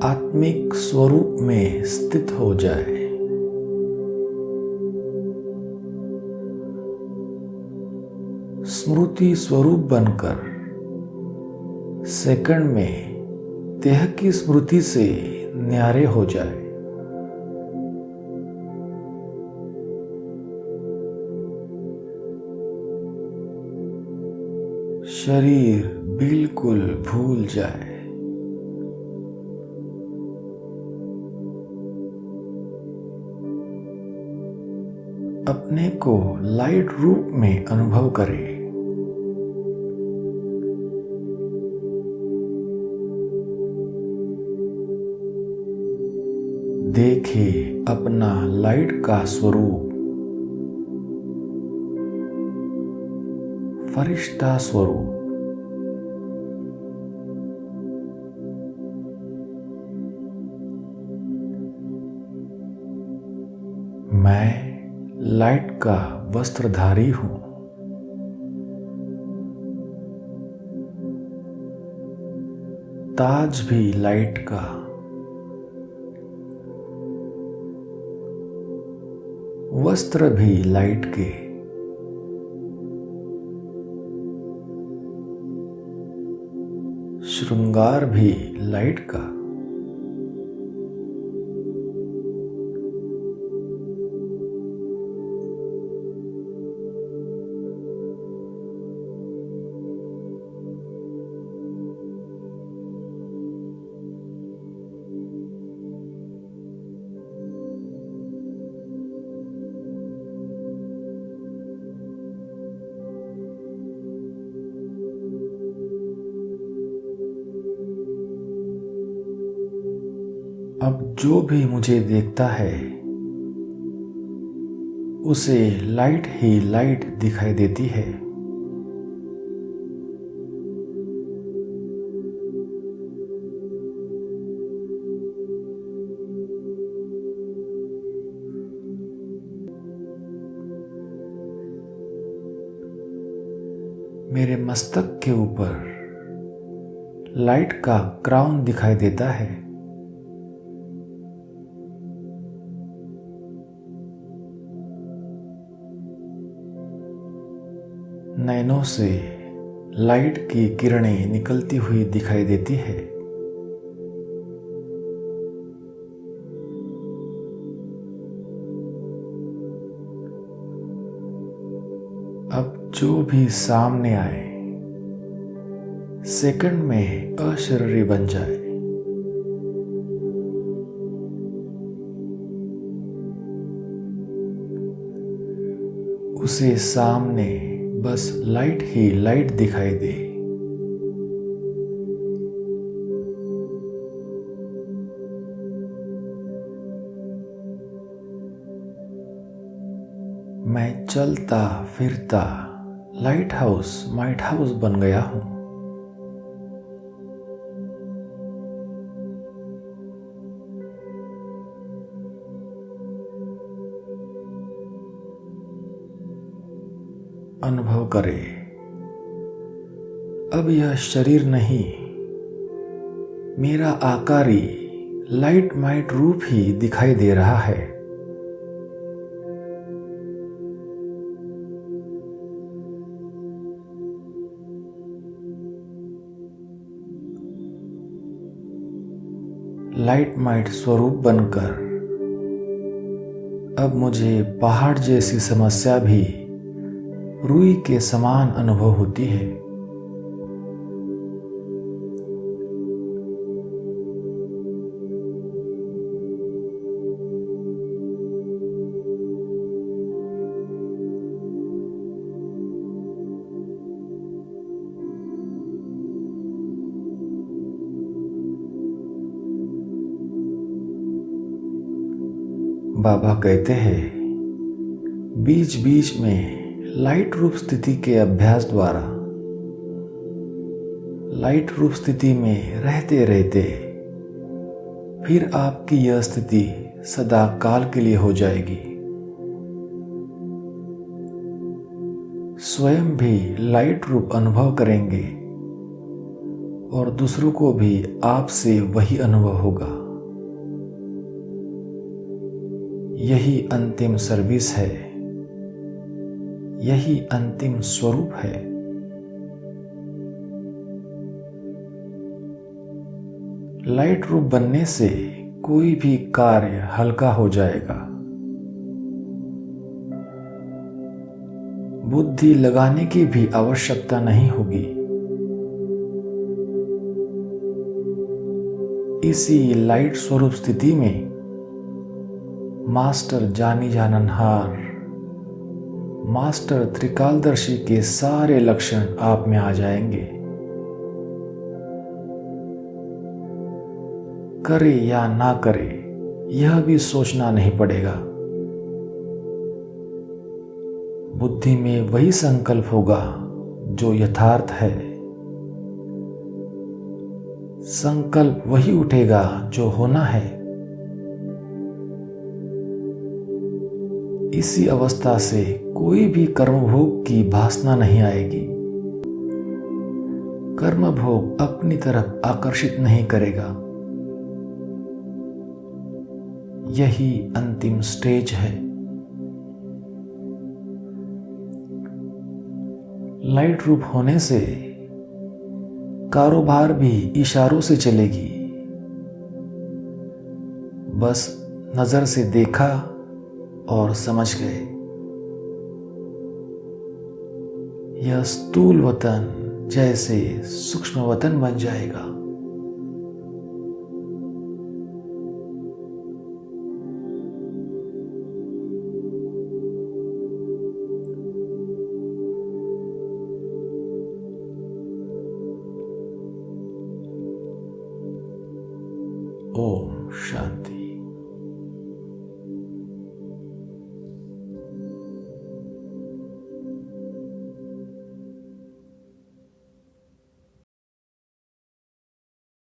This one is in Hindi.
आत्मिक स्वरूप में स्थित हो जाए। स्मृति स्वरूप बनकर सेकंड में देह की स्मृति से न्यारे हो जाए। शरीर बिल्कुल भूल जाए। अपने को लाइट रूप में अनुभव करें। देखिए अपना लाइट का स्वरूप, फरिश्ता स्वरूप। मैं लाइट का वस्त्रधारी हूं। ताज भी लाइट का, वस्त्र भी लाइट के। श्रृंगार भी लाइट का। अब जो भी मुझे देखता है उसे लाइट ही लाइट दिखाई देती है। मेरे मस्तक के ऊपर लाइट का क्राउन दिखाई देता है। नैनों से लाइट की किरणें निकलती हुई दिखाई देती है। अब जो भी सामने आए सेकंड में अशरीरी बन जाए। उसे सामने बस लाइट ही लाइट दिखाई दे। मैं चलता फिरता लाइट हाउस माइट हाउस बन गया हूं। अनुभव करें, अब यह शरीर नहीं, मेरा आकारी लाइट माइट रूप ही दिखाई दे रहा है। लाइट माइट स्वरूप बनकर अब मुझे पहाड़ जैसी समस्या भी रुई के समान अनुभव होती है। बाबा कहते हैं, बीच बीच में लाइट रूप स्थिति के अभ्यास द्वारा लाइट रूप स्थिति में रहते रहते फिर आपकी यह स्थिति सदा काल के लिए हो जाएगी। स्वयं भी लाइट रूप अनुभव करेंगे और दूसरों को भी आपसे वही अनुभव होगा। यही अंतिम सर्विस है, यही अंतिम स्वरूप है। लाइट रूप बनने से कोई भी कार्य हल्का हो जाएगा। बुद्धि लगाने की भी आवश्यकता नहीं होगी। इसी लाइट स्वरूप स्थिति में मास्टर जानी जाननहार, मास्टर त्रिकालदर्शी के सारे लक्षण आप में आ जाएंगे। करे या ना करे यह भी सोचना नहीं पड़ेगा। बुद्धि में वही संकल्प होगा जो यथार्थ है। संकल्प वही उठेगा जो होना है। इसी अवस्था से कोई भी कर्मभोग की वासना नहीं आएगी। कर्मभोग अपनी तरफ आकर्षित नहीं करेगा। यही अंतिम स्टेज है। लाइट रूप होने से कारोबार भी इशारों से चलेगी। बस नजर से देखा और समझ गए। यह स्थूल वतन जैसे सूक्ष्म वतन बन जाएगा। ओम शांति।